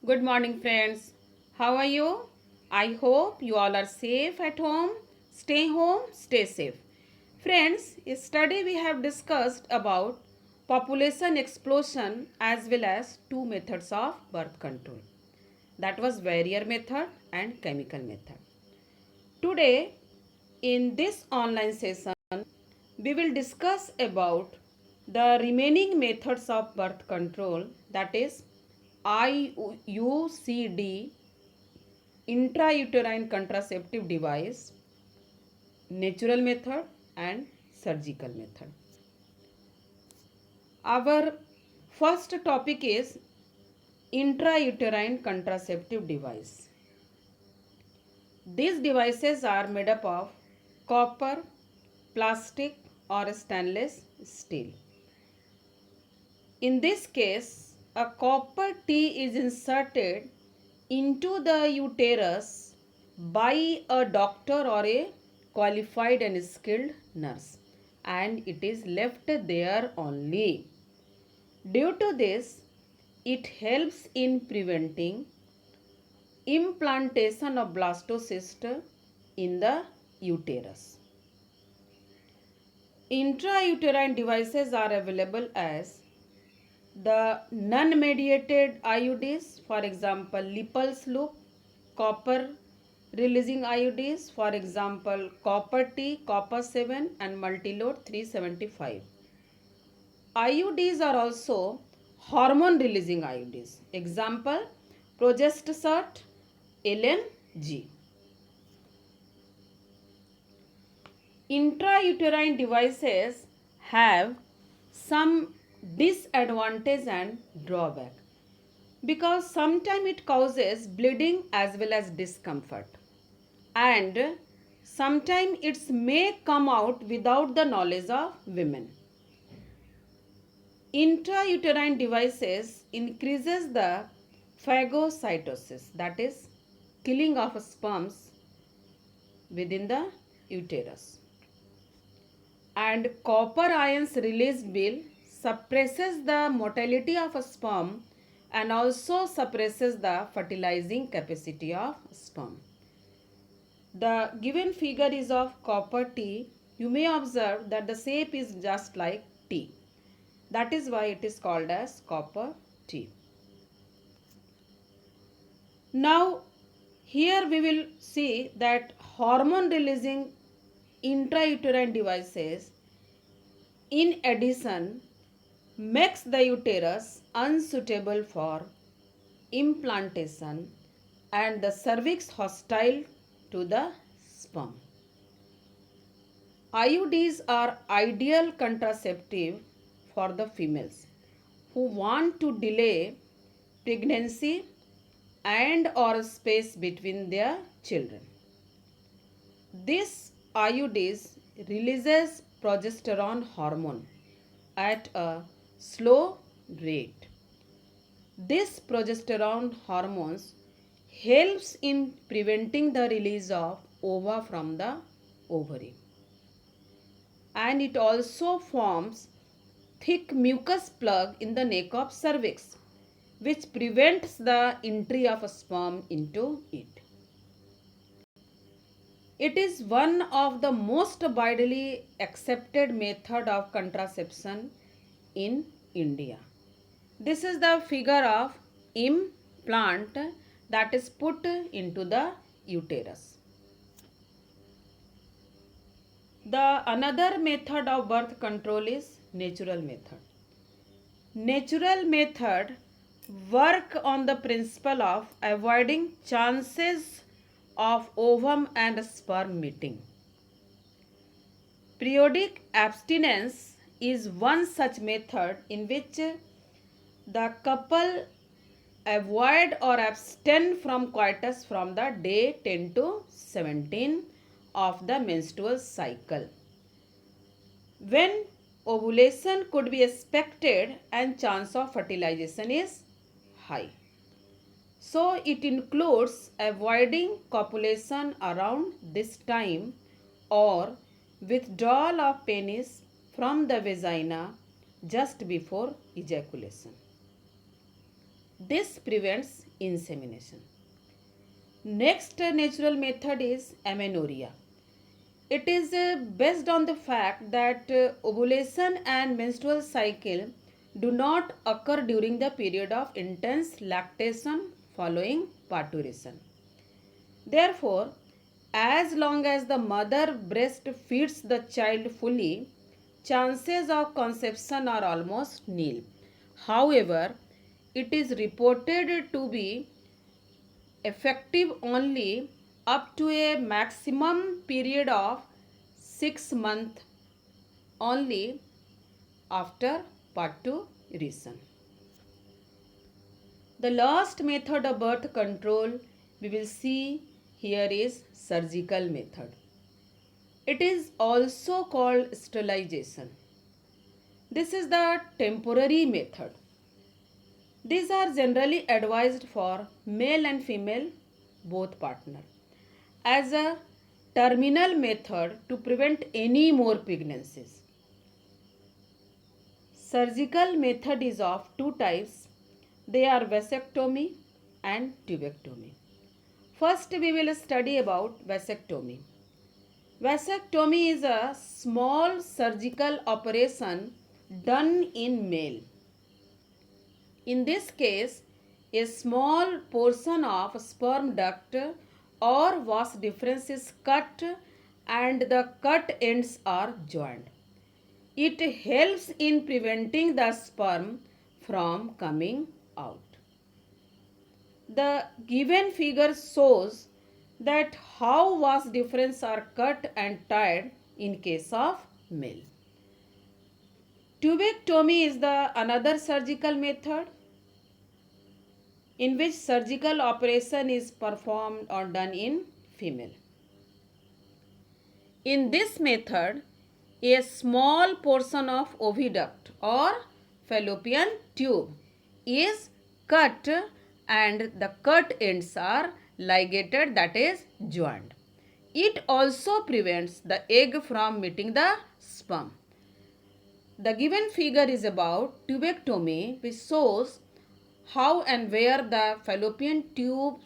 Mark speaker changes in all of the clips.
Speaker 1: Good morning, friends. How are you? I hope you all are safe at home. Stay home, stay safe. Friends, yesterday we have discussed about population explosion as well as two methods of birth control. That was barrier method and chemical method. Today, in this online session, we will discuss about the remaining methods of birth control, that is IUCD, intrauterine contraceptive device, natural method and surgical method. Our first topic is intrauterine contraceptive device. These devices are made up of copper, plastic or stainless steel. In this case, a copper T is inserted into the uterus by a doctor or a qualified and skilled nurse, and it is left there only. Due to this, it helps in preventing implantation of blastocyst in the uterus. Intrauterine devices are available as the non-mediated IUDs, for example, Lippulse loop, copper releasing IUDs, for example, copper T, copper 7 and multilode 375. IUDs are also hormone releasing IUDs. Example, Progestasert, LNG. Intrauterine devices have some disadvantage and drawback because sometimes it causes bleeding as well as discomfort, and sometimes it may come out without the knowledge of women. Intrauterine devices increases the phagocytosis, that is killing of sperms within the uterus, and copper ions release will suppresses the motility of a sperm and also suppresses the fertilizing capacity of sperm. The given figure is of copper T. You may observe that the shape is just like T. That is why it is called as copper T. Now, here we will see that hormone releasing intrauterine devices in addition makes the uterus unsuitable for implantation and the cervix hostile to the sperm. IUDs are ideal contraceptive for the females who want to delay pregnancy and or space between their children. This IUDs releases progesterone hormone at a slow rate. This progesterone hormones helps in preventing the release of ova from the ovary, and it also forms thick mucus plug in the neck of cervix which prevents the entry of a sperm into it. It is one of the most widely accepted method of contraception in India. This is the figure of implant that is put into the uterus. The another method of birth control is natural method. Natural method work on the principle of avoiding chances of ovum and sperm meeting. Periodic abstinence is one such method in which the couple avoid or abstain from coitus from the day 10 to 17 of the menstrual cycle, when ovulation could be expected and chance of fertilization is high. So it includes avoiding copulation around this time or withdrawal of penis from the vagina just before ejaculation. This prevents insemination. Next natural method is amenorrhea. It is based on the fact that ovulation and menstrual cycle do not occur during the period of intense lactation following parturition. Therefore, as long as the mother breast feeds the child fully, chances of conception are almost nil. However, it is reported to be effective only up to a maximum period of 6 months only after parturition. The last method of birth control we will see here is surgical method. It is also called sterilization. This is the temporary method. These are generally advised for male and female both partner as a terminal method to prevent any more pregnancies. Surgical method is of two types. They are vasectomy and tubectomy. First, we will study about vasectomy. Vasectomy is a small surgical operation done in male. In this case, a small portion of sperm duct or vas deferens is cut and the cut ends are joined. It helps in preventing the sperm from coming out. The given figure shows that how vas deferens are cut and tied in case of male. Tubectomy is the another surgical method in which surgical operation is performed or done in female. In this method, a small portion of oviduct or fallopian tube is cut and the cut ends are ligated, that is joined. It also prevents the egg from meeting the sperm. The given figure is about tubectomy, which shows how and where the fallopian tube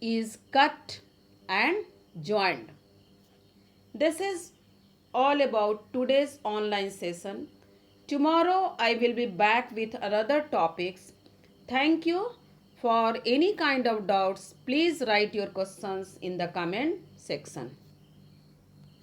Speaker 1: is cut and joined. This is all about today's online session. Tomorrow I will be back with another topics. Thank you. For any kind of doubts, please write your questions in the comment section.